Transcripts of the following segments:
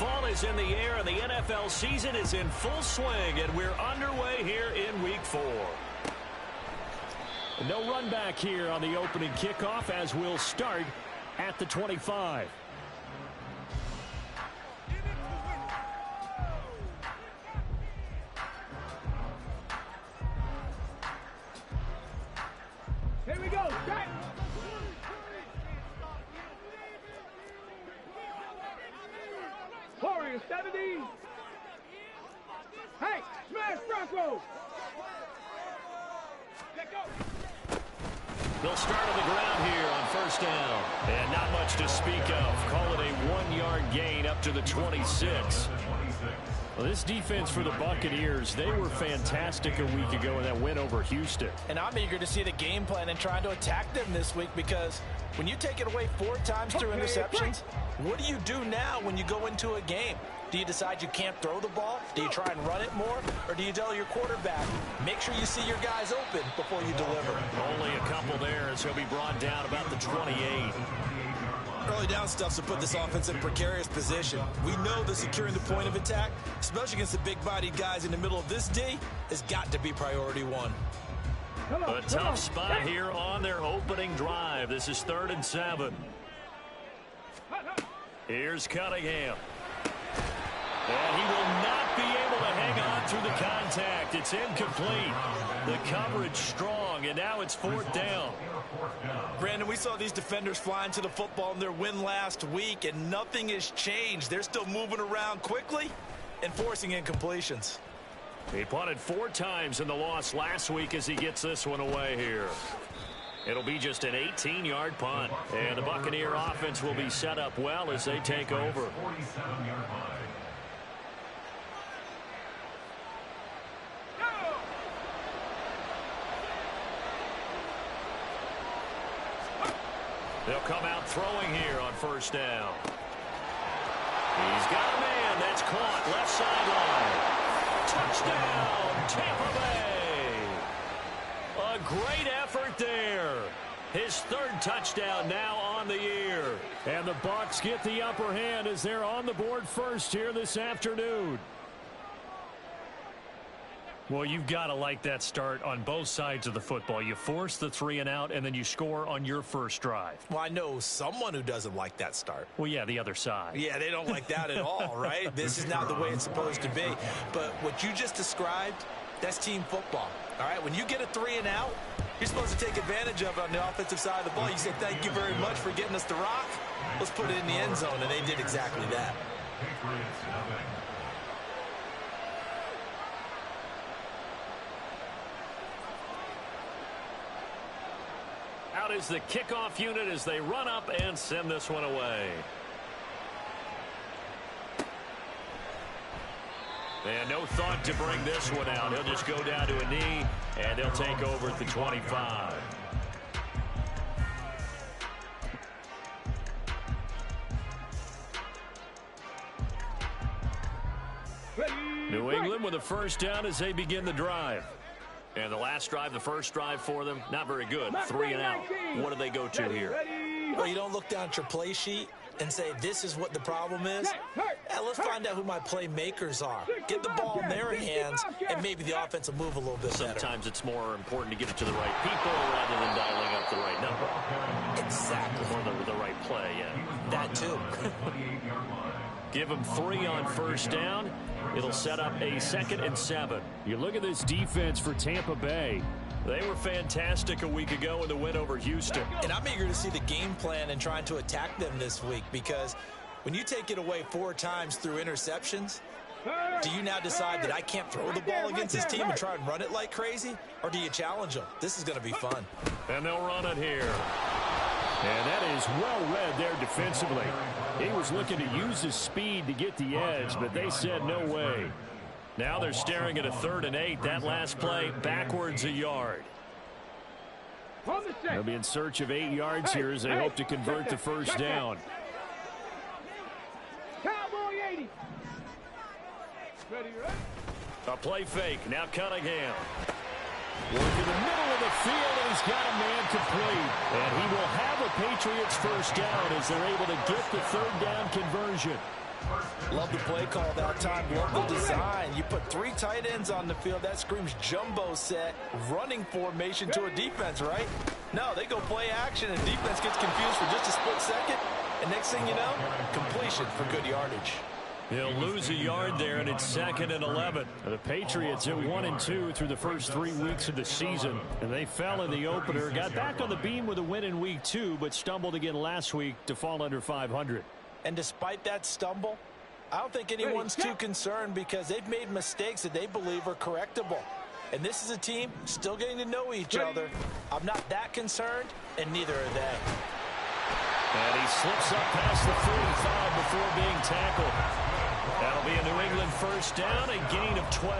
Fall is in the air, and the NFL season is in full swing, and we're underway here in Week 4. No run back here on the opening kickoff as we'll start at the 25. Here we go. Back. Warriors 70. Hey, smash Bronco. Let go. They'll start on the ground here on first down. And not much to speak of. Call it a 1-yard gain up to the 26. Well, this defense for the Buccaneers, they were fantastic a week ago in that win over Houston. And I'm eager to see the game plan and trying to attack them this week, because when you take it away 4 times through interceptions, what do you do now when you go into a game? Do you decide you can't throw the ball? Do you try and run it more? Or do you tell your quarterback, make sure you see your guys open before you deliver? Only a couple there as he'll be brought down about the 28. Early down stuff to put this offense in a precarious position. We know that securing the point of attack, especially against the big-bodied guys in the middle of this D, has got to be priority 1. A tough spot here on their opening drive. This is 3rd and 7. Here's Cunningham. And he will not be able to hang on through the contact. It's incomplete. The coverage strong, and now it's 4th down. Brandon, we saw these defenders flying to the football in their win last week, and nothing has changed. They're still moving around quickly and forcing incompletions. He punted 4 times in the loss last week as he gets this one away here. It'll be just an 18-yard punt, and the Buccaneer offense will be set up well as they take over. They'll come out throwing here on first down. He's got a man. That's caught. Left sideline. Touchdown, Tampa Bay. A great effort there. His 3rd touchdown now on the year. And the Bucs get the upper hand as they're on the board first here this afternoon. Well, you've got to like that start on both sides of the football. You force the 3 and out, and then you score on your first drive. Well, I know someone who doesn't like that start. Well, yeah, the other side. Yeah, they don't like that at all, right? This is not the way it's supposed to be. But what you just described, that's team football, all right? When you get a 3 and out, you're supposed to take advantage of it on the offensive side of the ball. You say, thank you very much for getting us the rock. Let's put it in the end zone, and they did exactly that. Out is the kickoff unit as they run up and send this one away. And no thought to bring this one out. He'll just go down to a knee, and they'll take over at the 25. New England with a first down as they begin the drive. And the last drive, the first drive for them, not very good. 3 and out. What do they go to here? Well, you don't look down at your play sheet and say, this is what the problem is. Let's find out who my playmakers are. Get the ball in their hands, and maybe the offense will move a little bit better. Sometimes it's more important to get it to the right people rather than dialing up the right number. Exactly. Or the right play, yeah. That too. Give them 3 on first down. It'll set up a 2nd and 7. You look at this defense for Tampa Bay. They were fantastic a week ago in the win over Houston. And I'm eager to see the game plan and trying to attack them this week, because when you take it away 4 times through interceptions, do you now decide that I can't throw the ball against this team and try and run it like crazy? Or do you challenge them? This is going to be fun. And they'll run it here. And that is well read there defensively. He was looking to use his speed to get the edge, but they said no way. Now they're staring at a 3rd and 8. That last play backwards a yard. They'll be in search of 8 yards here as they hope to convert the first down. Cowboy 80. A play fake. Now Cunningham. Work in the middle of the field, and he's got a man complete. And he will have a Patriots first down as they're able to get the 3rd down conversion. Love the play call that time. Love the design. You put 3 tight ends on the field. That screams jumbo set, running formation to a defense, right? No, they go play action, and defense gets confused for just a split second. And next thing you know, completion for good yardage. He'll lose a yard there, and it's 2nd and 11. The Patriots at 1-2 through the first 3 weeks of the season, and they fell in the opener. Got back on the beam with a win in week 2, but stumbled again last week to fall under 500. And despite that stumble, I don't think anyone's too concerned because they've made mistakes that they believe are correctable. And this is a team still getting to know each other. I'm not that concerned, and neither are they. And he slips up past the 45 before being tackled. That'll be a New England first down, a gain of 12.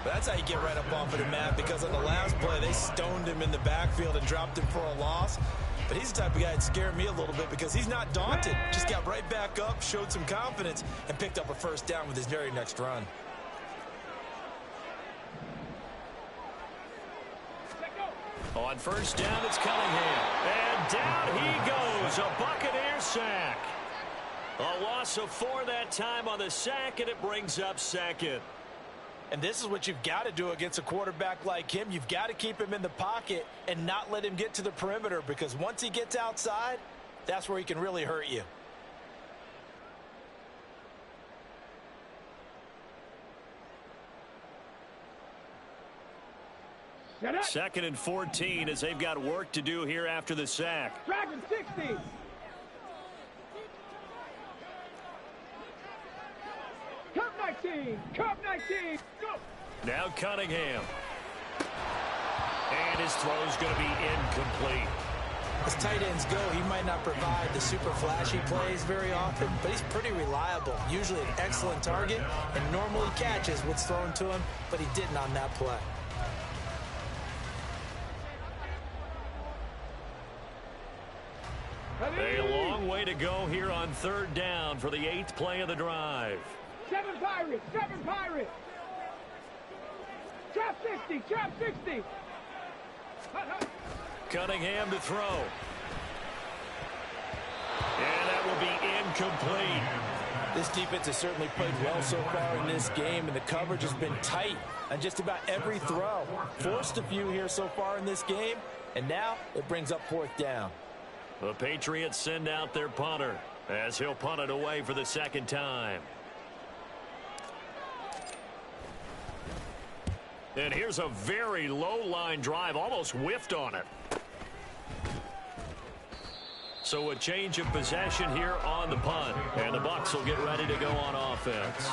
That's how you get right up off of the mat, because on the last play, they stoned him in the backfield and dropped him for a loss. But he's the type of guy that scared me a little bit because he's not daunted. Just got right back up, showed some confidence, and picked up a first down with his very next run. On first down, it's Cunningham. And down he goes. A Buccaneer sack. A loss of 4 that time on the sack, and it brings up 2nd. And this is what you've got to do against a quarterback like him. You've got to keep him in the pocket and not let him get to the perimeter, because once he gets outside, that's where he can really hurt you. Second and 14 as they've got work to do here after the sack. Dragon 60. Cup 19. Cup 19. Go. Now Cunningham. And his throw's going to be incomplete. As tight ends go, he might not provide the super flashy plays very often, but he's pretty reliable. Usually an excellent target and normally catches what's thrown to him, but he didn't on that play. A long way to go here on 3rd down for the 8th play of the drive. 7 Pirates. 7 Pirates. Trap 60. Trap 60. Cunningham to throw. And that will be incomplete. This defense has certainly played well so far in this game, and the coverage has been tight on just about every throw. Forced a few here so far in this game, and now it brings up 4th down. The Patriots send out their punter as he'll punt it away for the 2nd time. And here's a very low line drive, almost whiffed on it. So a change of possession here on the punt, and the Bucs will get ready to go on offense.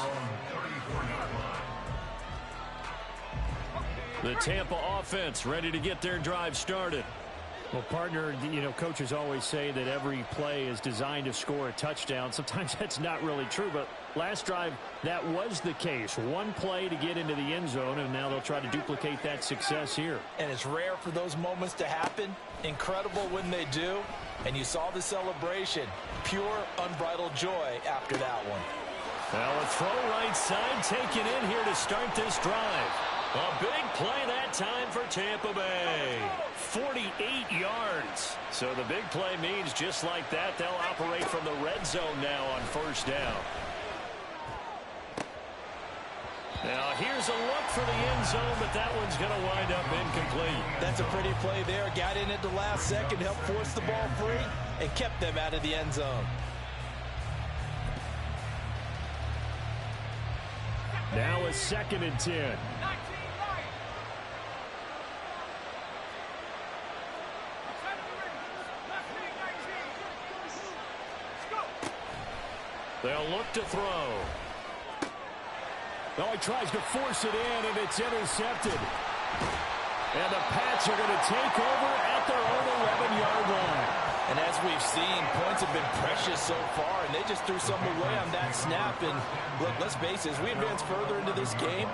The Tampa offense ready to get their drive started. Well, partner, you know, coaches always say that every play is designed to score a touchdown. Sometimes that's not really true, but last drive, that was the case. One play to get into the end zone, and now they'll try to duplicate that success here. And it's rare for those moments to happen. Incredible when they do. And you saw the celebration. Pure, unbridled joy after that one. Well, a throw right side taken in here to start this drive. A big play that time for Tampa Bay. 48 yards. So the big play means just like that, they'll operate from the red zone now on first down. Now here's a look for the end zone, but that one's going to wind up incomplete. That's a pretty play there. Got in at the last second, helped force the ball free, and kept them out of the end zone. Now a 2nd and 10. They'll look to throw. Oh, he tries to force it in, and it's intercepted. And the Pats are going to take over at their own 11-yard line. And as we've seen, points have been precious so far, and they just threw some away on that snap. And look, let's face it, as we advance further into this game,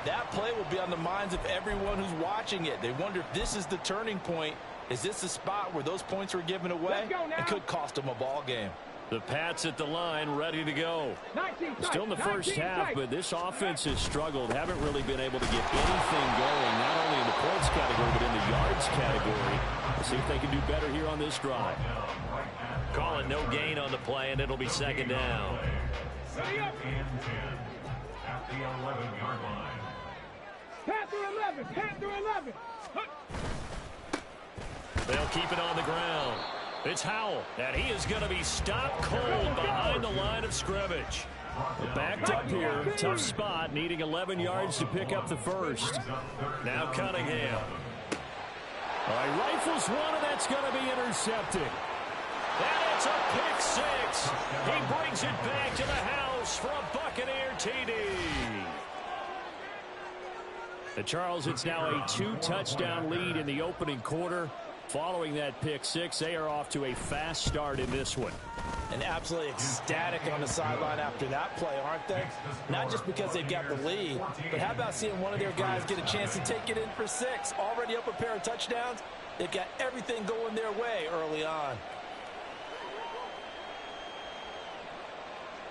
that play will be on the minds of everyone who's watching it. They wonder if this is the turning point. Is this the spot where those points were given away and could cost them a ball game? The Pats at the line, ready to go. Still in the first half, but this offense has struggled. Haven't really been able to get anything going, not only in the points category, but in the yards category. We'll see if they can do better here on this drive. Call it no gain on the play, and it'll be 2nd down. and 10 at the 11-yard line. Panther 11, Panther 11. They'll keep it on the ground. It's Howell, and he is going to be stopped cold behind the line of scrimmage. Backed up here, tough spot, needing 11 yards to pick up the first. Now Cunningham. All right, rifles one, and that's going to be intercepted. And it's a pick six. He brings it back to the house for a Buccaneer TD. Charles, it's now a 2-touchdown lead in the opening quarter. Following that pick six, they are off to a fast start in this one. And absolutely ecstatic on the sideline after that play, aren't they? Not just because they've got the lead, but how about seeing one of their guys get a chance to take it in for six? Already up a pair of touchdowns. They've got everything going their way early on.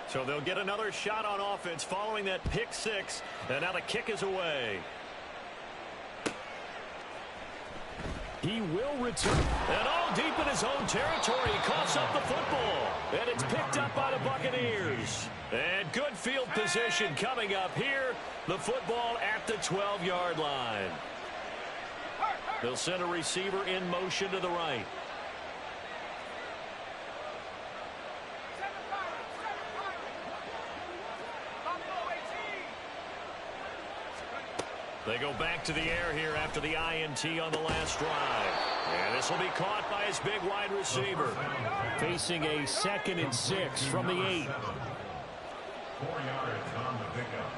So they'll get another shot on offense following that pick six, and now the kick is away. He will return. And all deep in his own territory, he coughs up the football. And it's picked up by the Buccaneers. And good field position coming up here. The football at the 12-yard line. They'll send a receiver in motion to the right. They go back to the air here after the INT on the last drive. And this will be caught by his big wide receiver. Facing a 2nd and 6 from the 8. 4 yards on the pickup.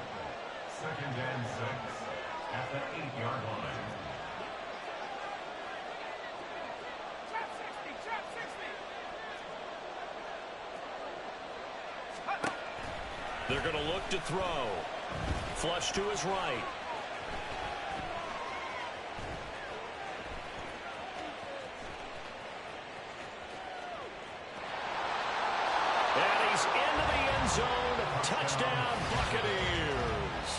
2nd and 6 at the 8-yard line. They're going to look to throw. Flush to his right. Zone, touchdown Buccaneers.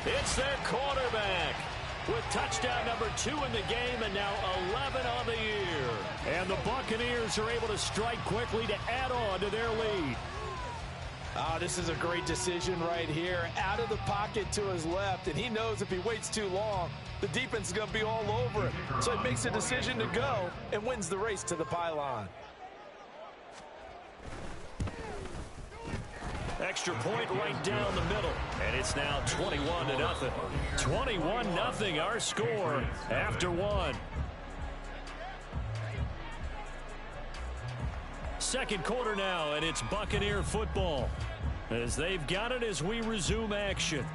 It's their quarterback with touchdown number 2 in the game and now 11 on the year. And the Buccaneers are able to strike quickly to add on to their lead. Oh, this is a great decision right here. Out of the pocket to his left, and he knows if he waits too long, the defense is going to be all over him. So he makes a decision to go and wins the race to the pylon. Extra point right down the middle. And it's now 21-0. 21-0 our score after one. Second quarter now, and it's Buccaneer football as they've got it as we resume action.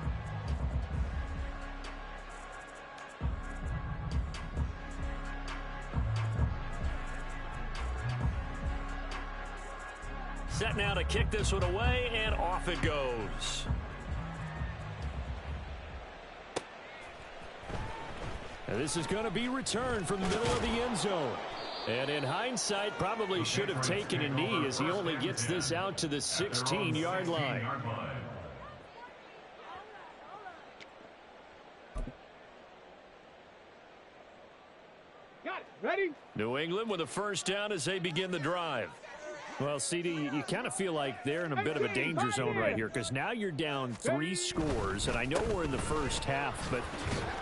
Set now to kick this one away, and off it goes. And this is going to be returned from the middle of the end zone. And in hindsight, probably should have taken a knee as he only gets this out to the 16-yard line. Got it. Ready? New England with a first down as they begin the drive. Well, CD, you kind of feel like they're in a bit of a danger zone right here because now you're down 3 scores, and I know we're in the first half, but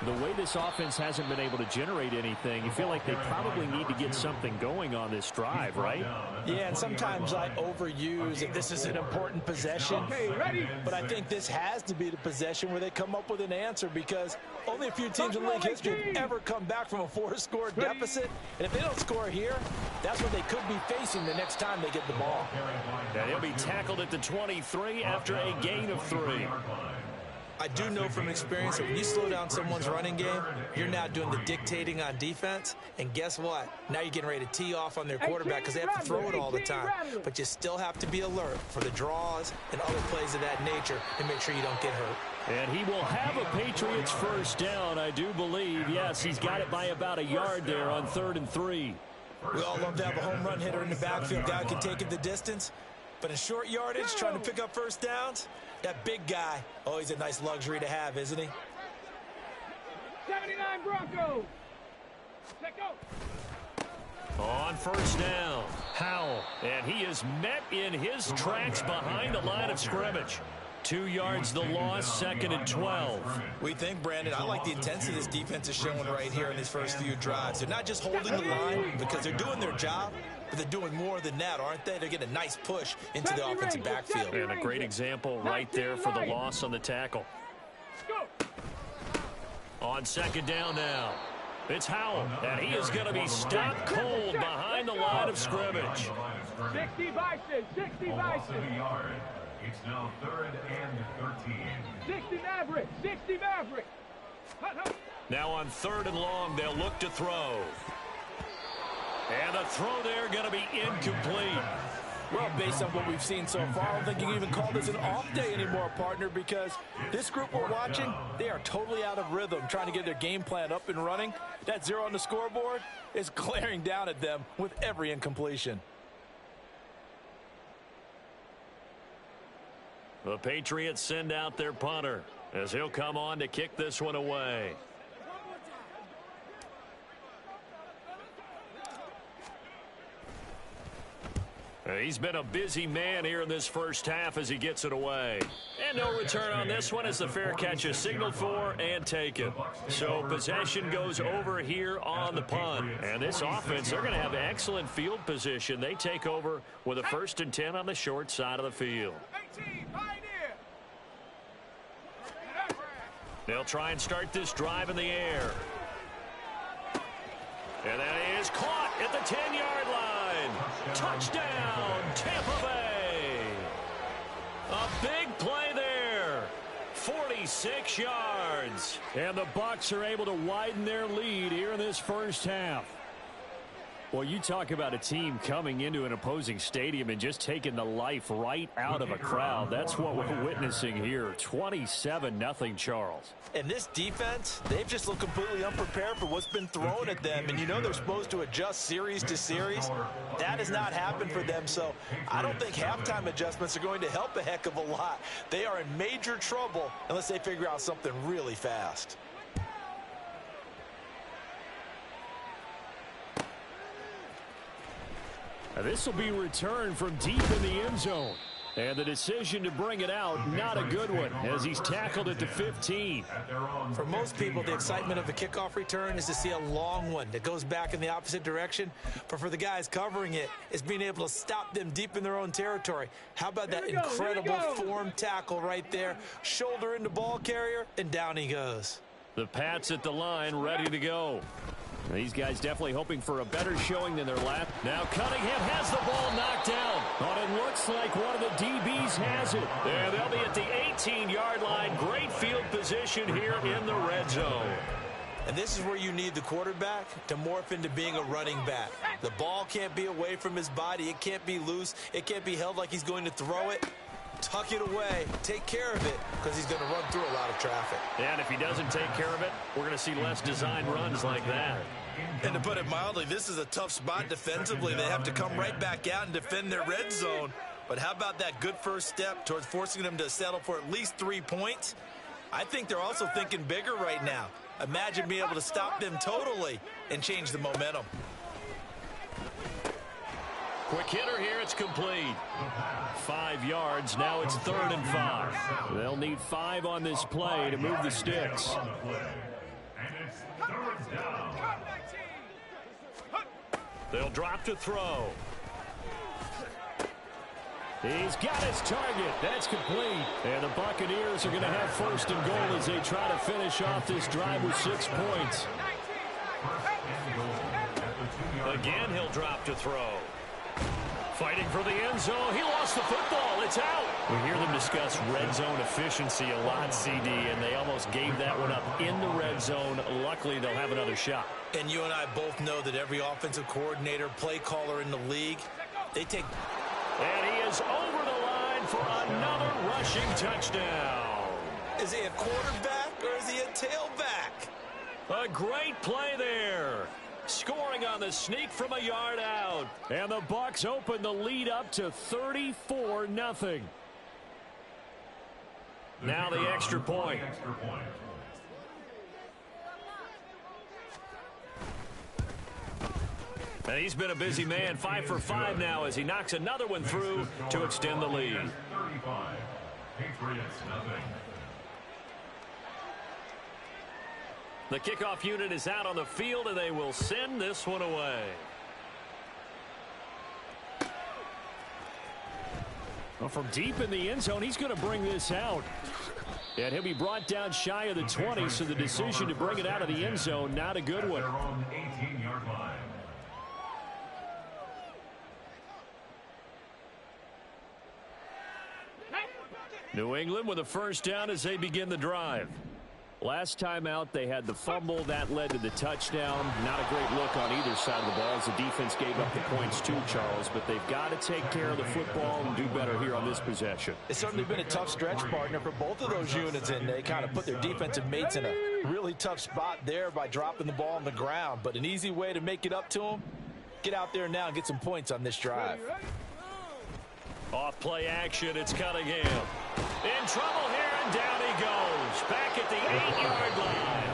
the way this offense hasn't been able to generate anything, you feel like they probably need to get something going on this drive, right? Yeah, and sometimes I overuse if this is an important possession. Okay, ready? But I think this has to be the possession where they come up with an answer because only a few teams in league history have ever come back from a 4-score deficit. And if they don't score here, that's what they could be facing the next time they get the ball. And he'll be tackled at the 23 after a gain of 3. I do know from experience that when you slow down someone's running game, you're now doing the dictating on defense. And guess what? Now you're getting ready to tee off on their quarterback because they have to throw it all the time. But you still have to be alert for the draws and other plays of that nature and make sure you don't get hurt. And he will have a Patriots first down, I do believe. Yes, he's got it by about a yard there on 3rd and 3. We all love to have a home run hitter in the backfield. Guy can take it the distance. But in short yardage, trying to pick up first downs, that big guy, always a nice luxury to have, isn't he? 79 Broncos. Let go. On first down, Howell. And And he is met in his tracks behind the line of scrimmage. 2 yards the loss, 2nd and 12. We think, Brandon, I like the intensity this defense is showing right here in these first few drives. They're not just holding the line because they're doing their job, but they're doing more than that, aren't they? They're getting a nice push into the offensive backfield. And a great example right there for the loss on the tackle. On 2nd down now, it's Howell, and he is going to be stopped cold behind the line of scrimmage. 60 Bison, 60 Bison. It's now 3rd and 13. 60 Maverick, 60 Maverick. Now on 3rd and long, they'll look to throw. And the throw there going to be incomplete. Well, based on what we've seen so far, I don't think you can even call this an off day anymore, partner, because this group we're watching, they are totally out of rhythm, trying to get their game plan up and running. That 0 on the scoreboard is glaring down at them with every incompletion. The Patriots send out their punter as he'll come on to kick this one away. He's been a busy man here in this first half as he gets it away. And no return on this one as the fair catch is signaled for and taken. So possession goes over here on the punt. And this offense, they're going to have excellent field position. They take over with a 1st and 10 on the short side of the field. They'll try and start this drive in the air. And that is caught at the 10-yard line. Touchdown, Tampa Bay. A big play there. 46 yards. And the Bucs are able to widen their lead here in this first half. Well, you talk about a team coming into an opposing stadium and just taking the life right out of a crowd. That's what we're witnessing here. 27-0 Charles. And this defense, they've just looked completely unprepared for what's been thrown at them. And you know they're supposed to adjust series to series. That has not happened for them. So I don't think halftime adjustments are going to help a heck of a lot. They are in major trouble unless they figure out something really fast. This will be returned from deep in the end zone. And the decision to bring it out, not a good one, as he's tackled at the 15. For most people, the excitement of a kickoff return is to see a long one that goes back in the opposite direction. But for the guys covering it, it's being able to stop them deep in their own territory. How about that incredible form tackle right there? Shoulder into ball carrier, and down he goes. The Pats at the line, ready to go. These guys definitely hoping for a better showing than their last. Now Cunningham has the ball knocked down. But it looks like one of the DBs has it. And they'll be at the 18-yard line. Great field position here in the red zone. And this is where you need the quarterback to morph into being a running back. The ball can't be away from his body. It can't be loose. It can't be held like he's going to throw it. Tuck it away, take care of it, because he's going to run through a lot of traffic. And if he doesn't take care of it, we're going to see less design runs like that. And to put it mildly, this is a tough spot defensively. They have to come right back out and defend their red zone. But how about that good first step towards forcing them to settle for at least 3 points? I think they're also thinking bigger right now. Imagine being able to stop them totally and change the momentum. Quick hitter here, it's complete. 5 yards, now it's 3rd and 5. They'll need 5 on this play to move the sticks. They'll drop to throw. He's got his target. That's complete. And the Buccaneers are going to have 1st and goal as they try to finish off this drive with 6 points. Again, he'll drop to throw. Fighting for the end zone. He lost the football. It's out. We hear them discuss red zone efficiency a lot, CD, and they almost gave that one up in the red zone. Luckily, they'll have another shot. And you and I both know that every offensive coordinator, play caller in the league, they take... And he is over the line for another rushing touchdown. Is he a quarterback or is he a tailback? A great play there. Scoring on the sneak from a yard out. And the Bucs open the lead up to 34-0. Now the extra point. And he's been a busy man, 5 for 5 now as he knocks another one through to extend the lead. 35. Patriots nothing. The kickoff unit is out on the field, and they will send this one away. Well, from deep in the end zone, he's going to bring this out. And he'll be brought down shy of the 20, so the decision to bring it out of the end zone, not a good one. Their own 18-yard line. New England with a first down as they begin the drive. Last time out, they had the fumble. That led to the touchdown. Not a great look on either side of the ball as the defense gave up the points too, Charles. But they've got to take care of the football and do better here on this possession. It's certainly been a tough stretch, partner, for both of those units, and they kind of put their defensive mates in a really tough spot there by dropping the ball on the ground. But an easy way to make it up to them, get out there now and get some points on this drive. Off play action, it's Cunningham. In trouble here, and down he goes. Back at the 8-yard line.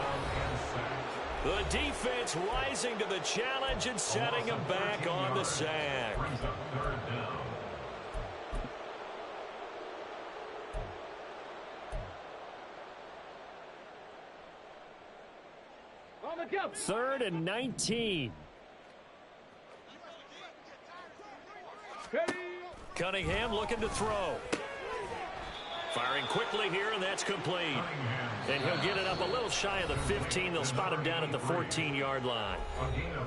The defense rising to the challenge and setting him back on the sack. On the go. 3rd and 19. Ready. Cunningham looking to throw. Firing quickly here, and that's complete. And he'll get it up a little shy of the 15. They'll spot him down at the 14-yard line.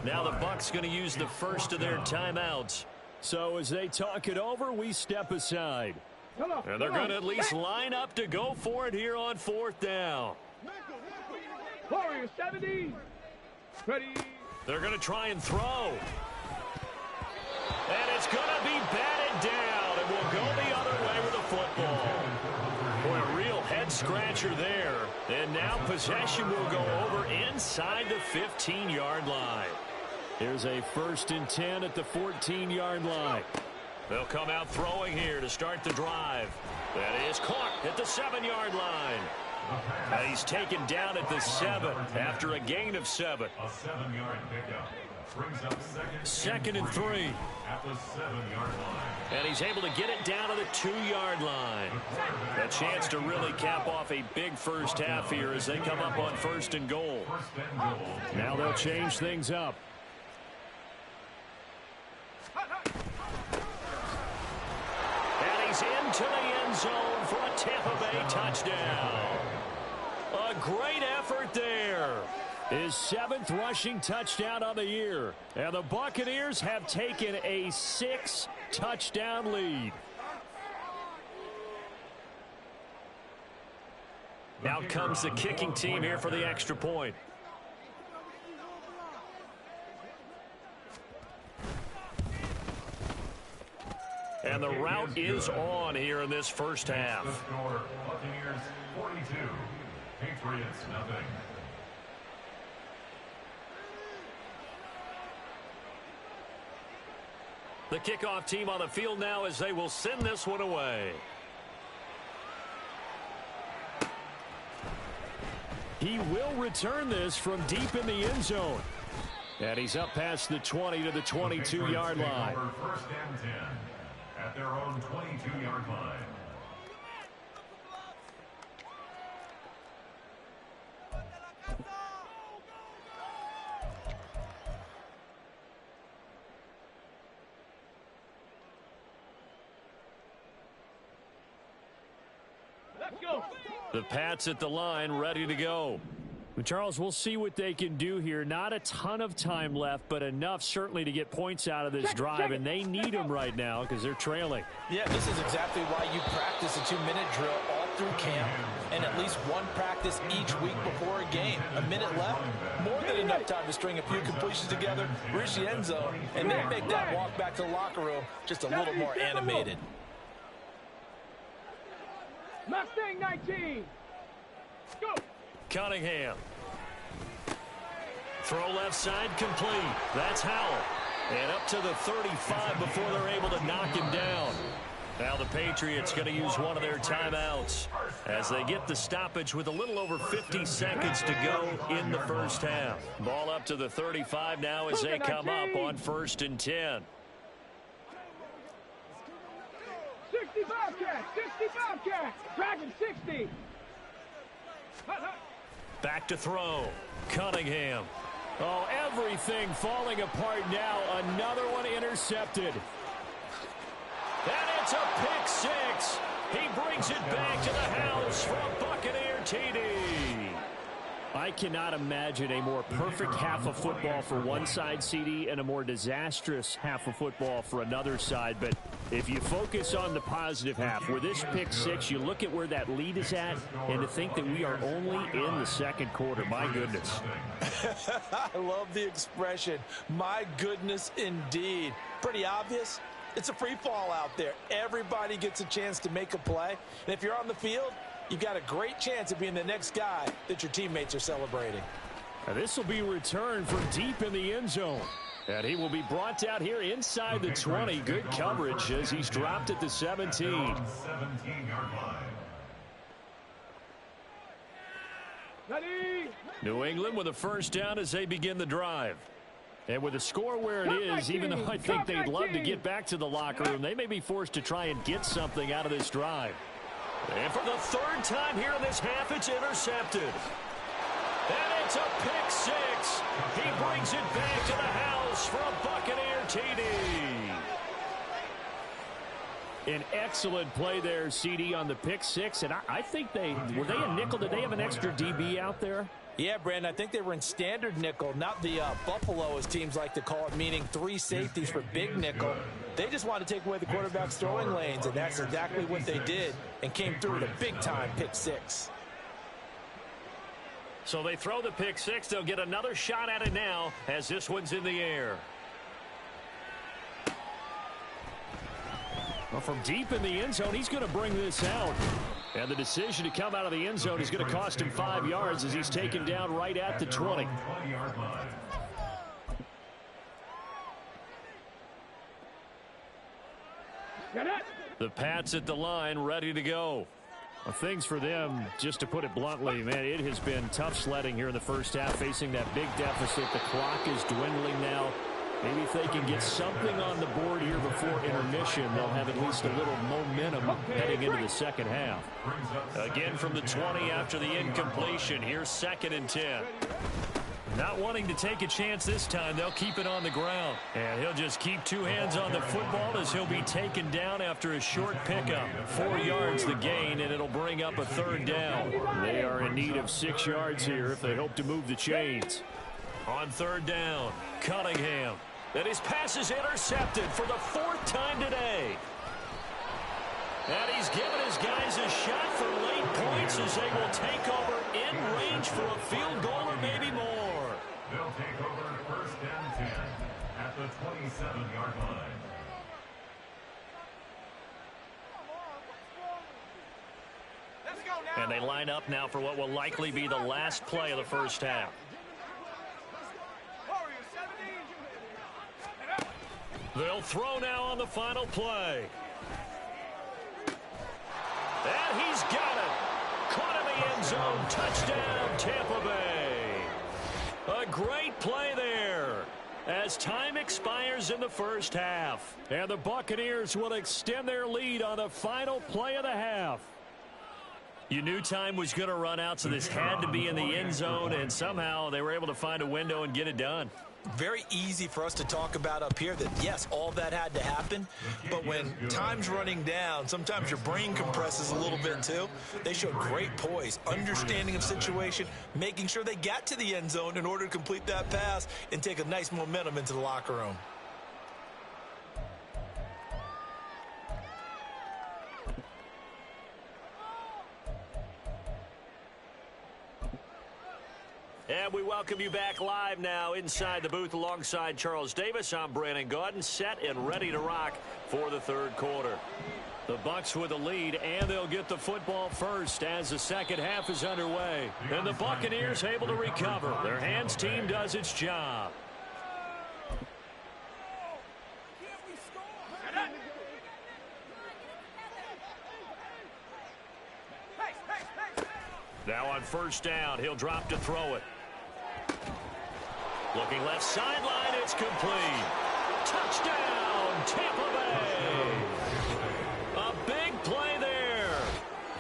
Now the Bucs going to use the first of their timeouts. So as they talk it over, we step aside. And they're going to at least line up to go for it here on 4th down. Warriors 70. Ready. They're going to try and throw. And it's going to be batted down, and we'll go the other way with the football. Boy, a real head-scratcher there. And now possession will go over inside the 15-yard line. Here's a 1st and 10 at the 14-yard line. They'll come out throwing here to start the drive. That is caught at the 7-yard line. And he's taken down at the 7 after a gain of 7. A 7-yard pickup. Brings up 2nd and 3. At the 7-yard line. And he's able to get it down to the 2-yard line. A chance to really cap off a big first half here as they come up on 1st and goal. Now they'll change things up. And he's into the end zone for a Tampa Bay touchdown. A great effort there. His 7th rushing touchdown on the year. And the Buccaneers have taken a 6-touchdown lead. Out comes the kicking team here for the extra point. And the route is on here in this first half. The score, Buccaneers 42. Patriots nothing. The kickoff team on the field now as they will send this one away. He will return this from deep in the end zone. And he's up past the 20 to the 22-yard line. 1st and 10 at their own 22-yard line. The Pats at the line, ready to go. Charles, we'll see what they can do here. Not a ton of time left, but enough certainly to get points out of this drive, and they need them right now because they're trailing. Yeah, this is exactly why you practice a 2-minute drill all through camp and at least one practice each week before a game. A minute left, more than enough time to string a few completions together, reach the end zone, and then make that walk back to the locker room just a little more animated. Mustang 19. Go. Cunningham. Throw left side complete. That's Howell. And up to the 35 before they're able to knock him down. Now the Patriots going to use one of their timeouts. as they get the stoppage with a little over 50 seconds to go in the first half. Ball up to the 35 now as they come up on 1st and 10. 60 Bobcat, 60 Bobcat, Dragon 60. Back to throw. Cunningham. Oh, everything falling apart now. Another one intercepted. And it's a pick six. He brings it back to the house for a Buccaneer TD. I cannot imagine a more perfect half of football for one side, CD, and a more disastrous half of football for another side. But if you focus on the positive half, where this pick six, you look at where that lead is at, and to think that we are only in the second quarter. My goodness. I love the expression. My goodness, indeed. Pretty obvious. It's a free fall out there. Everybody gets a chance to make a play. And if you're on the field, you've got a great chance of being the next guy that your teammates are celebrating. Now this will be returned from deep in the end zone. And he will be brought out here inside the 20. Good coverage as he's dropped at the 17. 17-yard line. New England with a first down as they begin the drive. And with the score where it is, even though I think they'd love to get back to the locker room, they may be forced to try and get something out of this drive. And for the third time here in this half, it's intercepted. And it's a pick six. He brings it back to the house for a Buccaneer TD. An excellent play there, CD, on the pick six. And I think were they a nickel? Did they have an extra DB out there? Yeah, Brandon, I think they were in standard nickel, not the Buffalo, as teams like to call it, meaning 3 safeties for big nickel. They just wanted to take away the quarterback's throwing lanes, and that's exactly what they did and came through with a big-time pick six. So they throw the pick six. They'll get another shot at it now as this one's in the air. Well, from deep in the end zone, he's going to bring this out. And the decision to come out of the end zone is going to cost him 5 yards as he's taken down right at the 20. 20-yard line. The Pats at the line, ready to go. Well, things for them, just to put it bluntly, man, it has been tough sledding here in the first half, facing that big deficit. The clock is dwindling now. Maybe if they can get something on the board here before intermission, they'll have at least a little momentum heading into the second half. Again from the 20 after the incompletion. Here's 2nd and 10. Not wanting to take a chance this time, they'll keep it on the ground. And he'll just keep 2 hands on the football as he'll be taken down after a short pickup. 4 yards the gain, and it'll bring up a 3rd down. They are in need of 6 yards here if they hope to move the chains. On 3rd down, Cunningham. And his pass is intercepted for the 4th time today. And he's given his guys a shot for late points as they will take over in range for a field goal or maybe more. They'll take over 1st and 10 at the 27-yard line. And they line up now for what will likely be the last play of the first half. They'll throw now on the final play. And he's got it. Caught in the end zone. Touchdown, Tampa Bay. A great play there as time expires in the first half. And the Buccaneers will extend their lead on the final play of the half. You knew time was going to run out, so this had to be in the end zone, and somehow they were able to find a window and get it done. Very easy for us to talk about up here that, yes, all that had to happen, but when time's running down, sometimes your brain compresses a little bit too. They showed great poise, understanding of situation, making sure they got to the end zone in order to complete that pass and take a nice momentum into the locker room. And we welcome you back live now inside the booth alongside Charles Davis. I'm Brandon Gaudin, set and ready to rock for the 3rd quarter. The Bucs with the lead, and they'll get the football first as the second half is underway. And the Buccaneers able to recover. Their hands team does its job. Now on first down, he'll drop to throw it. Looking left sideline, it's complete. Touchdown, Tampa Bay. A big play there.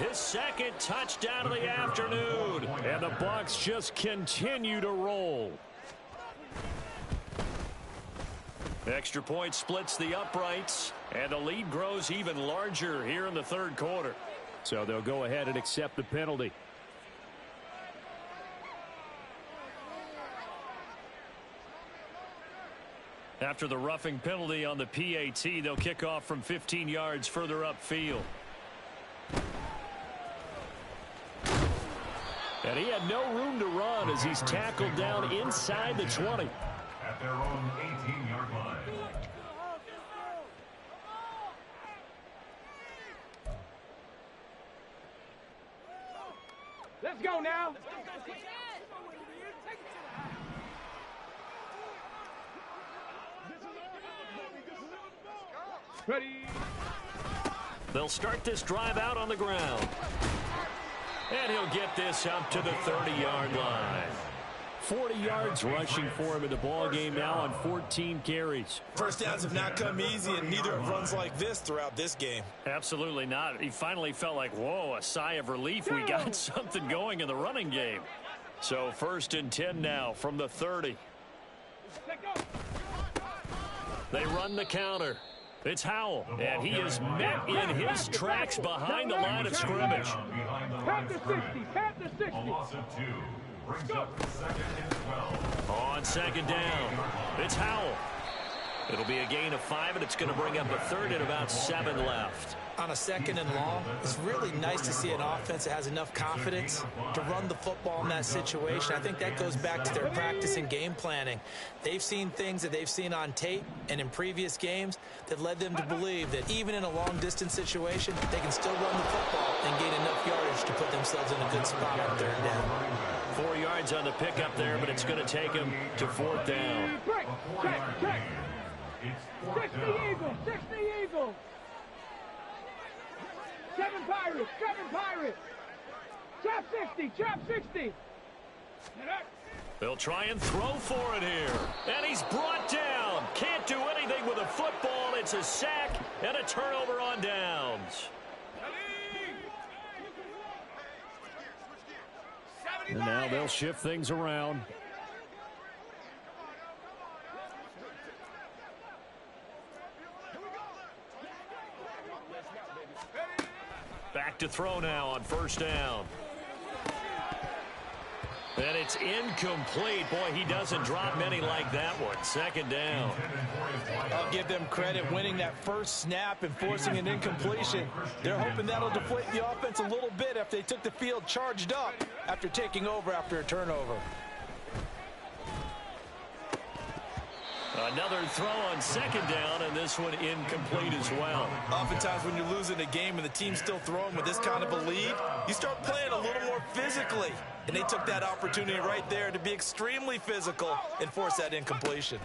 His second touchdown of the afternoon. And the Bucs just continue to roll. Extra point splits the uprights, and the lead grows even larger here in the third quarter. So they'll go ahead and accept the penalty. After the roughing penalty on the PAT, they'll kick off from 15 yards further upfield. And he had no room to run as he's tackled down inside the 20. At their own 18-yard line. Let's go now. Ready. They'll start this drive out on the ground. And he'll get this up to the 30-yard line. 40 yards rushing for him in the ball game now on 14 carries. First downs have not come easy, and neither have runs like this throughout this game. Absolutely not. He finally felt like, whoa, a sigh of relief. We got something going in the running game. So 1st and 10 now from the 30. They run the counter. It's Howell, and he is met in his tracks behind the line of scrimmage. Pat the 60. Pat the 60. A loss of 2. Brings up 2nd and 12. On 2nd down, it's Howell. It'll be a gain of 5, and it's going to bring up a 3rd and about 7 left. On a 2nd and long, it's really nice to see an offense that has enough confidence to run the football in that situation. I think that goes back to their practice and game planning. They've seen things that they've seen on tape and in previous games that led them to believe that even in a long-distance situation, they can still run the football and gain enough yardage to put themselves in a good spot on 3rd down. 4 yards on the pickup there, but it's going to take him to 4th down. Break. Check. 60 Eagles. 60 Eagles. 7 Pirates. Trap 60. They'll try and throw for it here. And he's brought down. Can't do anything with a football. It's a sack and a turnover on downs. And now they'll shift things around. Back to throw now on 1st down. And it's incomplete. Boy, he doesn't drop many like that one. 2nd down. I'll give them credit winning that first snap and forcing an incompletion. They're hoping that'll deflate the offense a little bit after they took the field charged up after taking over after a turnover. Another throw on 2nd down, and this one incomplete as well. Oftentimes when you're losing a game and the team's still throwing with this kind of a lead, you start playing a little more physically. And they took that opportunity right there to be extremely physical and force that incompletion.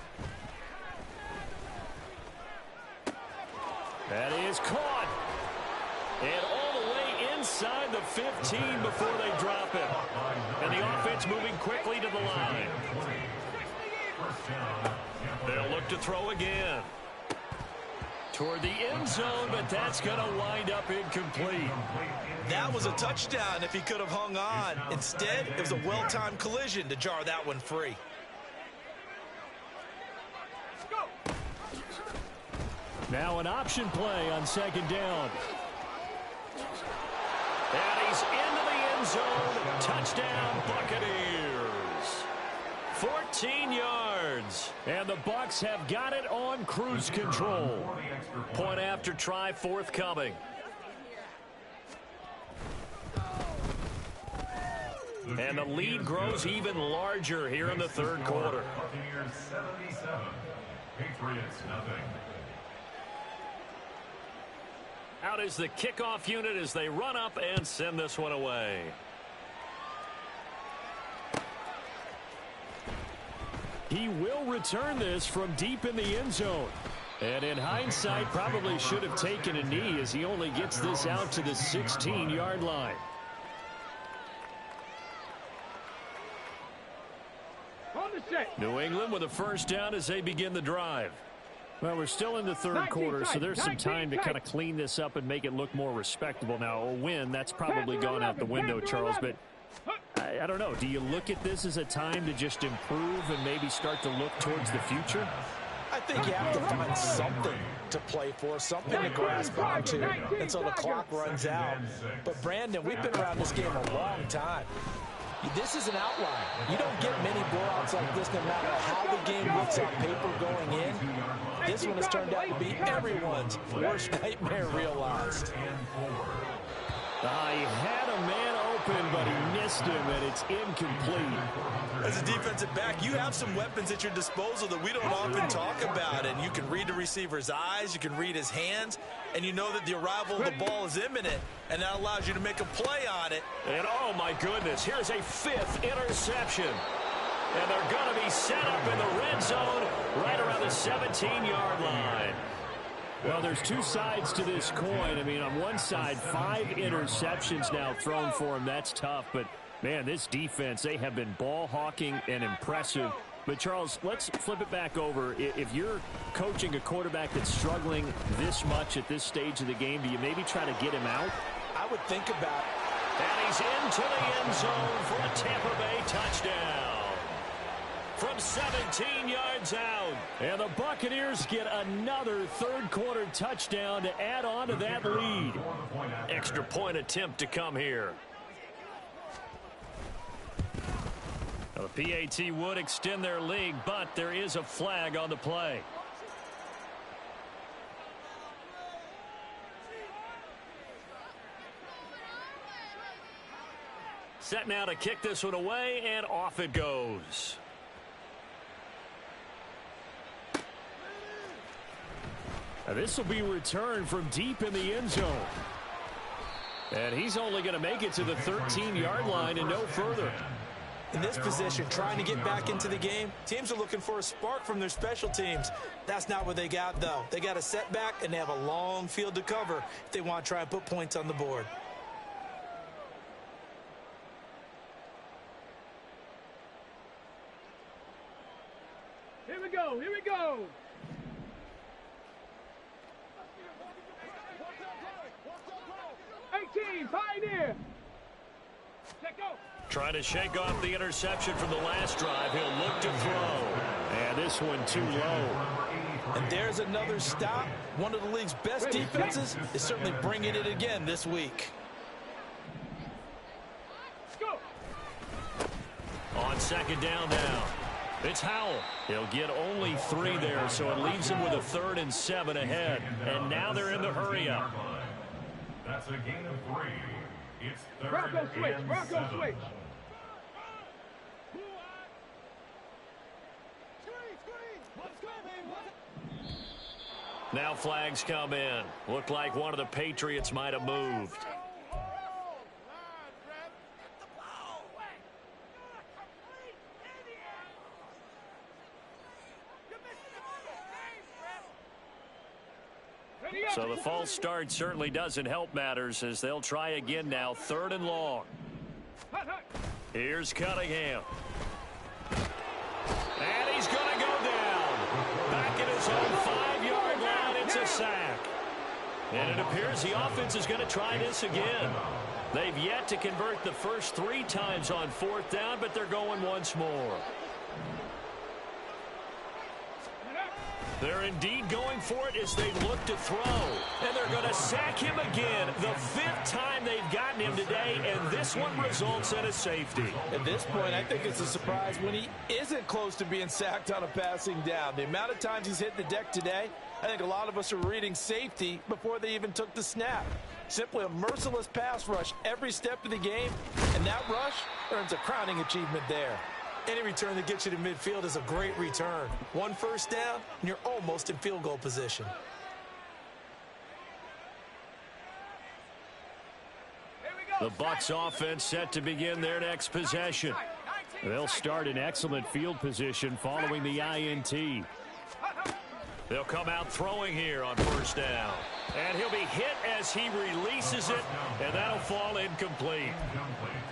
That is caught. And all the way inside the 15 before they drop it. And the offense moving quickly to the line. They'll look to throw again. Toward the end zone, but that's going to wind up incomplete. That was a touchdown if he could have hung on. Instead, it was a well-timed collision to jar that one free. Now an option play on 2nd down. And he's into the end zone. Touchdown, Buccaneers. 14 yards. And the Bucs have got it on cruise control. Point after try forthcoming. And the lead grows even larger here in the 3rd quarter. Buccaneers 77. Patriots nothing. Out is the kickoff unit as they run up and send this one away. He will return this from deep in the end zone. And in hindsight, probably should have taken a knee as he only gets this out to the 16-yard line. New England with a first down as they begin the drive. Well, we're still in the third quarter, so there's some time to kind of clean this up and make it look more respectable. Now, a win, that's probably gone out the window, Charles, but I don't know. Do you look at this as a time to just improve and maybe start to look towards the future? I think you have to find something to play for, something to grasp onto until the clock runs out. But, Brandon, we've been around this game a long time. This is an outlier. You don't get many blowouts like this no matter how the game looks on paper going in. This one has turned out to be everyone's worst nightmare realized. He had a man open, but he missed him, and it's incomplete. As a defensive back, you have some weapons at your disposal that we don't often talk about, and you can read the receiver's eyes, you can read his hands, and you know that the arrival of the ball is imminent, and that allows you to make a play on it. And, oh, my goodness, here's a fifth interception. And they're going to be set up in the red zone right around the 17-yard line. Well, there's two sides to this coin. I mean, on one side, 5 interceptions now thrown for him. That's tough. But, man, this defense, they have been ball hawking and impressive. But, Charles, let's flip it back over. If you're coaching a quarterback that's struggling this much at this stage of the game, do you maybe try to get him out? I would think about it. And he's into the end zone for a Tampa Bay touchdown. From 17 yards out. And the Buccaneers get another third-quarter touchdown to add on to that lead. Extra point attempt to come here. Now, the PAT would extend their lead, but there is a flag on the play. Set now to kick this one away, and off it goes. Now this will be returned from deep in the end zone. And he's only going to make it to the 13-yard line and no further. In this position, trying to get back into the game, teams are looking for a spark from their special teams. That's not what they got, though. They got a setback, and they have a long field to cover if they want to try and put points on the board. Here we go, here we go. Pioneer. Trying to shake off the interception from the last drive. He'll look to throw. And this one too low. And there's another stop. One of the league's best defenses is certainly bringing it again this week. Go. On second down now. It's Howell. He'll get only 3 there, so it leaves him with a 3rd and 7 ahead. And now they're in the hurry-up. That's a gain of 3. It's 3rd Rocco switch, and Rocco 7. switch. Now flags come in. Looked like one of the Patriots might have moved. So the false start certainly doesn't help matters as they'll try again now. 3rd and long. Here's Cunningham. And he's going to go down. Back at his own 5-yard line. It's a sack. And it appears the offense is going to try this again. They've yet to convert the first 3 times on 4th down, but they're going once more. They're indeed going for it as they look to throw. And they're going to sack him again. The 5th time they've gotten him today, and this one results in a safety. At this point, I think it's a surprise when he isn't close to being sacked on a passing down. The amount of times he's hit the deck today, I think a lot of us are reading safety before they even took the snap. Simply a merciless pass rush every step of the game, and that rush earns a crowning achievement there. Any return that gets you to midfield is a great return. 1 first down, and you're almost in field goal position. The Bucs offense set to begin their next possession. They'll start in excellent field position following the INT. They'll come out throwing here on first down. And he'll be hit as he releases it, and that'll fall incomplete.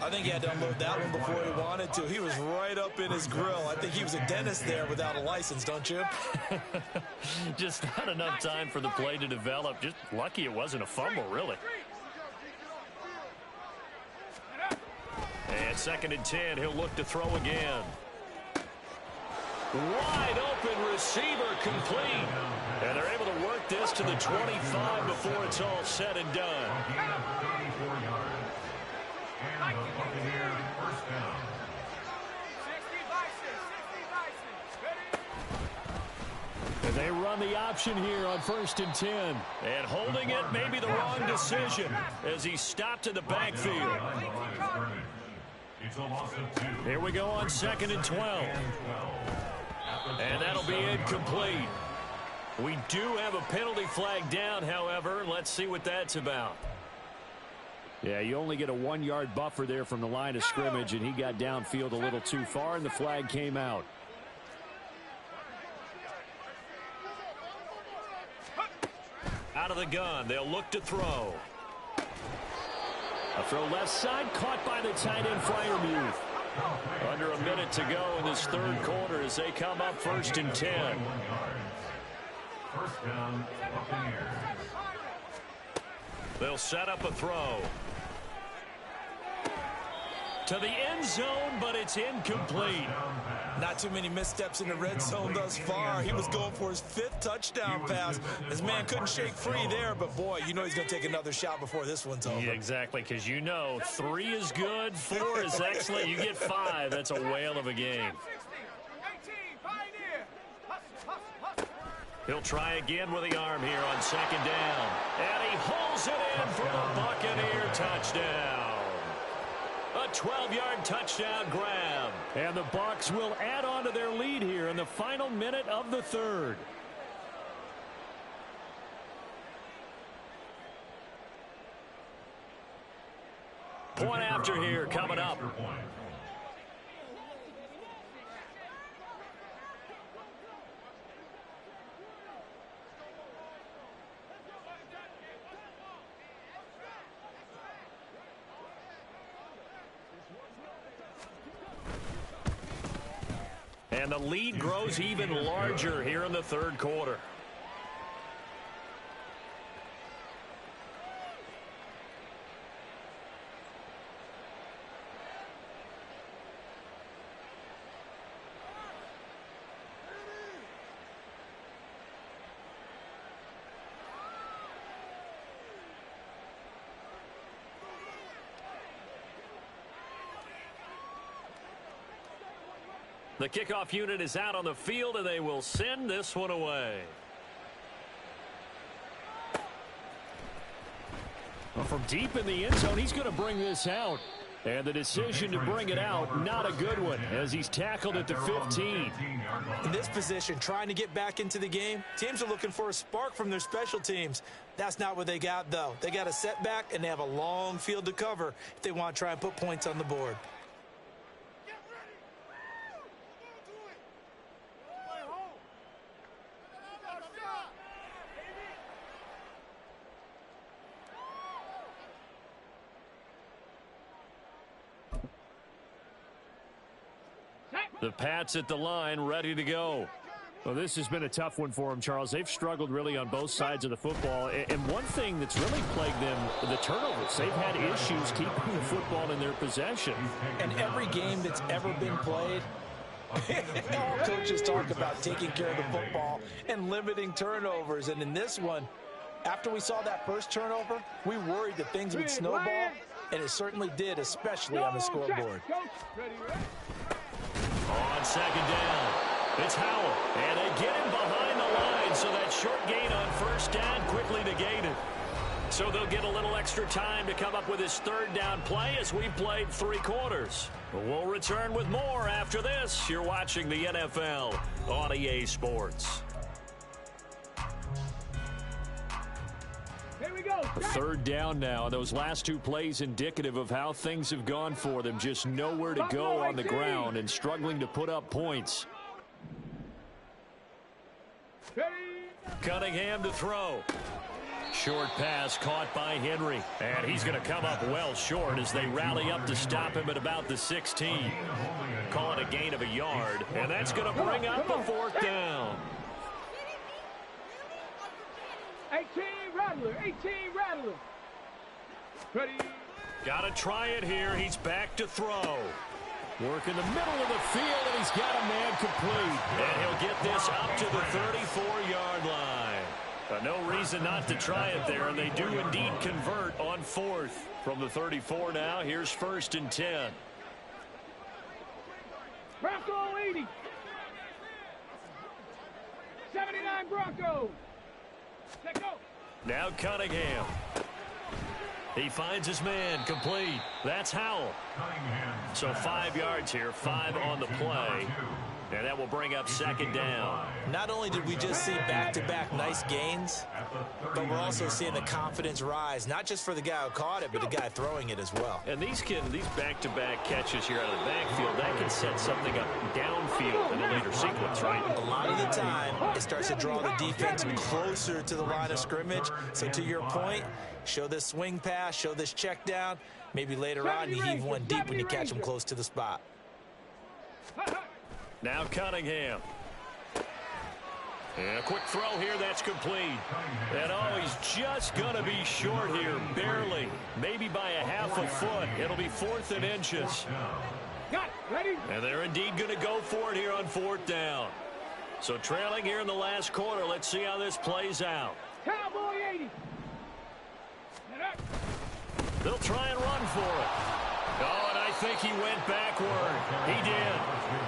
I think he had to unload that one before he wanted to. He was right up in his grill. I think he was a dentist there without a license, don't you? Just not enough time for the play to develop. Just lucky it wasn't a fumble, really. And 2nd and 10, he'll look to throw again. Wide open receiver complete. And they're able to work this to the 25 before it's all said and done. And the Buccaneers first down. And they run the option here on 1st and 10. And holding it may be the wrong decision as he stopped in the backfield. It's a loss of 2. Here we go on 2nd and 12. And that'll be incomplete. We do have a penalty flag down, however. Let's see what that's about. Yeah, you only get a 1-yard buffer there from the line of scrimmage, and he got downfield a little too far, and the flag came out. Out of the gun, they'll look to throw. A throw left side, caught by the tight end, Freiermuth. Under a minute to go in this 3rd quarter as they come up 1st and 10. First down, Buccaneers. They'll set up a throw. To the end zone, but it's incomplete. Not too many missteps in the red zone thus far. He was going for his 5th touchdown pass. His man couldn't shake free there, but boy, you know he's going to take another shot before this one's over. Yeah, exactly, because you know 3 is good, 4 is excellent. You get 5. That's a whale of a game. He'll try again with the arm here on 2nd down. And he holds it in for the Buccaneer touchdown. A 12-yard touchdown grab. And the Bucs will add on to their lead here in the final minute of the 3rd. Point after here coming up. And the lead grows even larger here in the 3rd quarter. The kickoff unit is out on the field, and they will send this one away. Well, from deep in the end zone, he's going to bring this out. And the decision to bring it out, not a good one, as he's tackled at the 15. In this position, trying to get back into the game, teams are looking for a spark from their special teams. That's not what they got, though. They got a setback, and they have a long field to cover if they want to try and put points on the board. The Pats at the line, ready to go. Well, this has been a tough one for them, Charles. They've struggled really on both sides of the football. And one thing that's really plagued them, the turnovers. They've had issues keeping the football in their possession. And every game that's ever been played, all coaches talk about taking care of the football and limiting turnovers. And in this one, after we saw that first turnover, we worried that things would snowball, and it certainly did, especially on the scoreboard. On 2nd down, it's Howell, and they get him behind the line, so that short gain on 1st down quickly negated. So they'll get a little extra time to come up with his 3rd down play as we played 3 quarters. We'll return with more after this. You're watching the NFL on EA Sports. Here we go. 3rd down now. Those last 2 plays indicative of how things have gone for them. Just nowhere to go on the ground and struggling to put up points. Ready? Cunningham to throw. Short pass caught by Henry. And he's going to come up well short as they rally up to stop him at about the 16. Call it a gain of a yard. And that's going to bring up a 4th down. 18 Rattler. 18 Rattler. Ready. Got to try it here. He's back to throw. Work in the middle of the field, and he's got a man complete. And he'll get this up to the 34-yard line. No reason not to try it there, and they do indeed convert on 4th. From the 34 now, here's 1st and 10. Bronco 80. 79 Bronco. Let go. Now Cunningham. He finds his man complete. That's Howell. So 5 yards here, 5 on the play. And that will bring up 2nd down. Not only did we just see back-to-back nice gains, but we're also seeing the confidence rise, not just for the guy who caught it, but the guy throwing it as well. And these back-to-back catches here out of the backfield, that can set something up downfield in a later sequence, right? A lot of the time, it starts to draw the defense closer to the line of scrimmage. So to your point, show this swing pass, show this check down. Maybe later on you heave one deep when you catch them close to the spot. Now Cunningham. And a quick throw here, that's complete. And oh, he's just going to be short here, barely. Maybe by a half a foot. It'll be 4th and inches. Got it. Ready. And they're indeed going to go for it here on 4th down. So trailing here in the last quarter. Let's see how this plays out. Cowboy 80. They'll try and run for it. Oh, and I think he went backward. He did.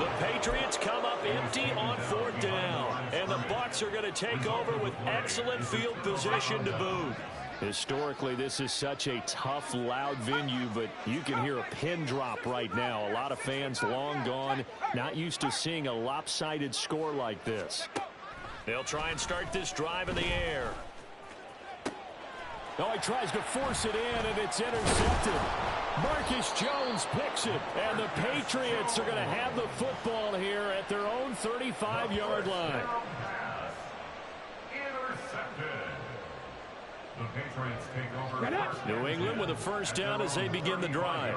The Patriots come up empty on 4th down. And the Bucs are going to take over with excellent field position to boot. Historically, this is such a tough, loud venue, but you can hear a pin drop right now. A lot of fans long gone, not used to seeing a lopsided score like this. They'll try and start this drive in the air. Oh, he tries to force it in, and it's intercepted. Marcus Jones picks it, and the Patriots are going to have the football here at their own 35-yard line. Intercepted. The Patriots take over. New England with a 1st down as they begin the drive.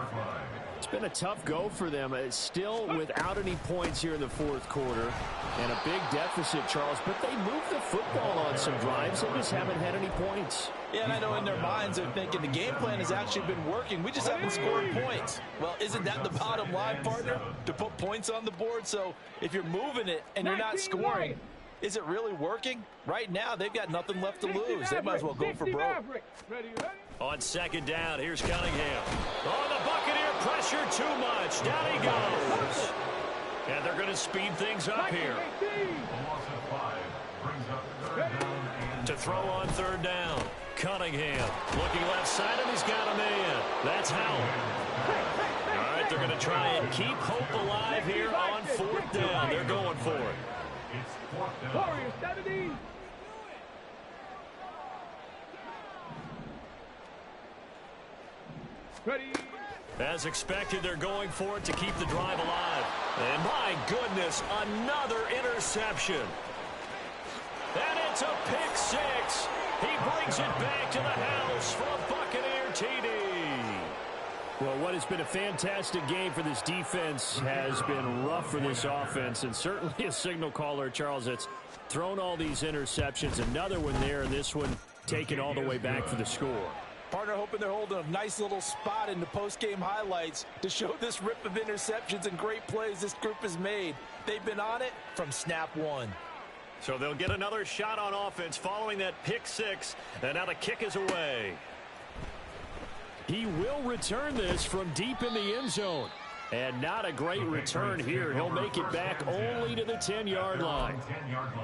It's been a tough go for them. It's still without any points here in the 4th quarter. And a big deficit, Charles. But they moved the football on some drives. They just haven't had any points. Yeah, and I know in their minds they're thinking the game plan has actually been working. We just haven't scored points. Well, isn't that the bottom line, partner? To put points on the board? So if you're moving it and you're not scoring, is it really working? Right now, they've got nothing left to lose. They might as well go for broke. On 2nd down, here's Cunningham. Oh, the Buccaneer pressure too much. Down he goes. And they're going to speed things up here. To throw on 3rd down. Cunningham looking left side, and he's got a man. That's Howell. All right, they're going to try and keep hope alive here on 4th down. They're going for it. Warriors 70. Ready. As expected, they're going for it to keep the drive alive. And my goodness, another interception. And it's a pick 6. He brings it back to the house for a Buccaneer TD. Well, what has been a fantastic game for this defense has been rough for this offense, and certainly a signal caller, Charles, that's thrown all these interceptions. Another one there, and this one taken all the way back for the score. Partner hoping they're holding a nice little spot in the post-game highlights to show this rip of interceptions and great plays this group has made. They've been on it from snap 1. So they'll get another shot on offense following that pick 6, and now the kick is away. He will return this from deep in the end zone. And not a great return here. He'll make it back only to the 10-yard line.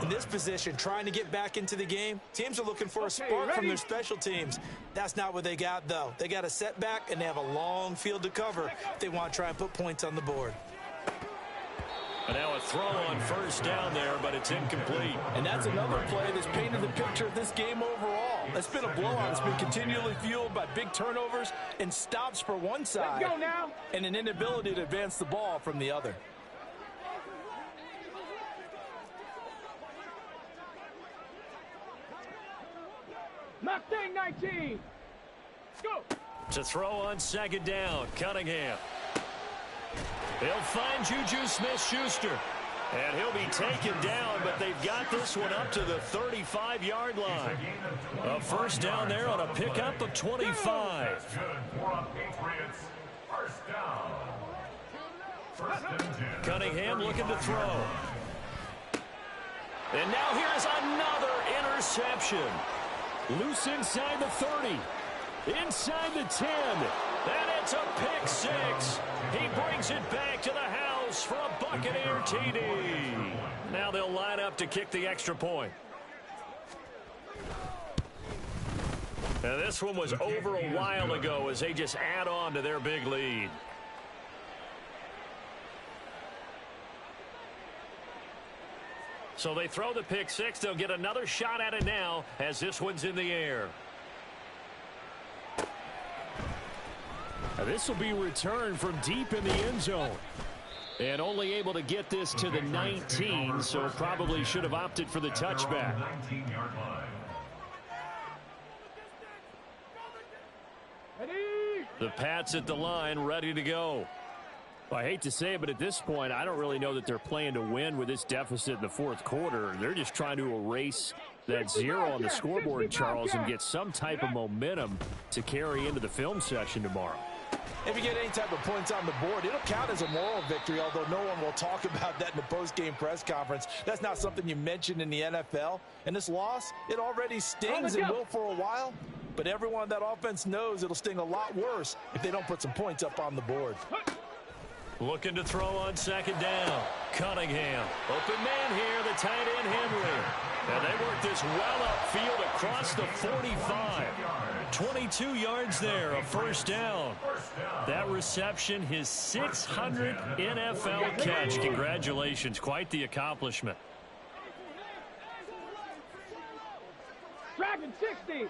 In this position, trying to get back into the game, teams are looking for a spark from their special teams. That's not what they got, though. They got a setback, and they have a long field to cover if they want to try and put points on the board. And now a throw on 1st down there, but it's incomplete. And that's another play that's painted the picture of this game overall. It's been a blowout. It's been continually fueled by big turnovers and stops for one side. Let's go now. And an inability to advance the ball from the other. 19. Go. To throw on second down, Cunningham. He'll find Juju Smith-Schuster. And he'll be taken down, but they've got this one up to the 35-yard line. A first down there on a pickup of 25. Good for a Patriots first down. First and 10. Cunningham looking to throw. And now here's another interception. Loose inside the 30. Inside the 10. And it's a pick six. He brings it back to the house for a Buccaneer TD. Now they'll line up to kick the extra point. Now this one was over a while ago as they just add on to their big lead. So they throw the pick six. They'll get another shot at it now as this one's in the air. This will be returned from deep in the end zone. And only able to get this to the 19, so probably should have opted for the touchback. The Pats at the line, ready to go. Well, I hate to say it, but at this point, I don't really know that they're playing to win with this deficit in the fourth quarter. They're just trying to erase that zero on the scoreboard, Charles, and get some type of momentum to carry into the film session tomorrow. If you get any type of points on the board, it'll count as a moral victory, although no one will talk about that in the post-game press conference. That's not something you mention in the NFL. And this loss, it already stings and will for a while. But everyone on that offense knows it'll sting a lot worse if they don't put some points up on the board. Looking to throw on second down. Cunningham. Open man here, the tight end Henry. And they work this well upfield across the 45. 22 yards there, a first down. That reception, his 600th NFL catch. Congratulations, quite the accomplishment. Dragon 60.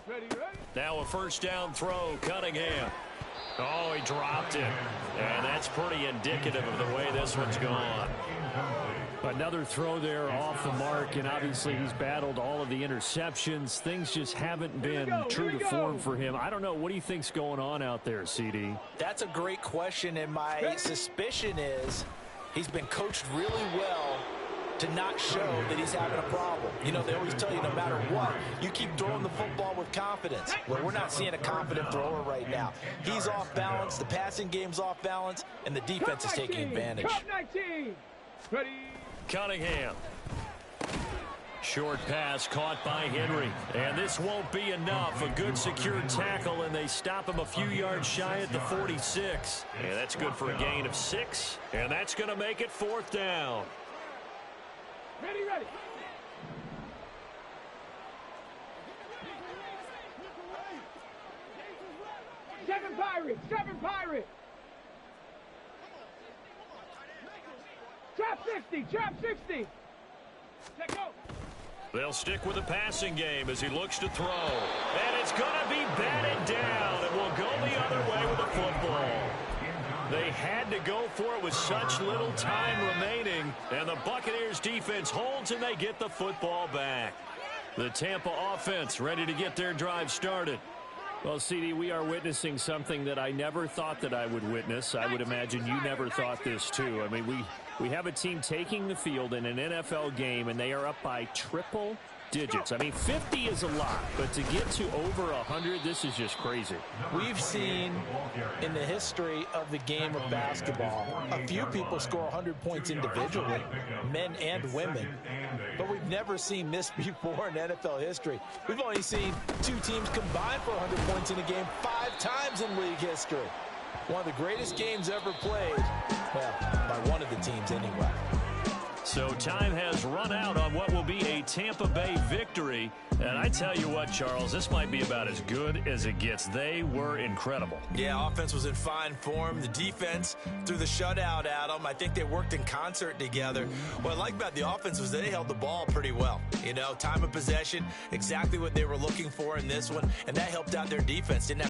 Ready. Now a first down throw, Cunningham. Oh, he dropped it. And that's pretty indicative of the way this one's gone. Another throw there off the mark, and obviously he's battled all of the interceptions. Things just haven't been true to form for him. I don't know. What do you think's going on out there, CD? That's a great question, and my suspicion is he's been coached really well to not show that he's having a problem. You know, they always tell you no matter what, you keep throwing the football with confidence. Well, we're not seeing a confident thrower right now. He's off balance, the passing game's off balance, and the defense is taking advantage. Cup 19. Ready. Cunningham. Short pass caught by Henry. And this won't be enough. A good secure tackle, and they stop him a few yards shy at the 46. And that's good for a gain of 6. And that's going to make it fourth down. Ready. Seven Pirates. Trap 60. Let go. They'll stick with the passing game as he looks to throw. And it's going to be batted down, and will go the other way with the football. They had to go for it with such little time remaining, and the Buccaneers defense holds, and they get the football back. The Tampa offense ready to get their drive started. Well, CD, we are witnessing something that I never thought that I would witness. I would imagine you never thought this, too. I mean, we have a team taking the field in an NFL game, and they are up by triple digits. I mean, 50 is a lot, but to get to over 100, this is just crazy. We've seen in the history of the game of basketball a few people score 100 points individually, men and women, but we've never seen this before in NFL history. We've only seen 2 teams combine for 100 points in a game 5 times in league history. One of the greatest games ever played, well, by one of the teams anyway. So time has run out on what will be a Tampa Bay victory. And I tell you what, Charles, this might be about as good as it gets. They were incredible. Yeah, offense was in fine form. The defense threw the shutout at them. I think they worked in concert together. What I like about the offense was they held the ball pretty well. You know, time of possession, exactly what they were looking for in this one. And that helped out their defense. Didn't have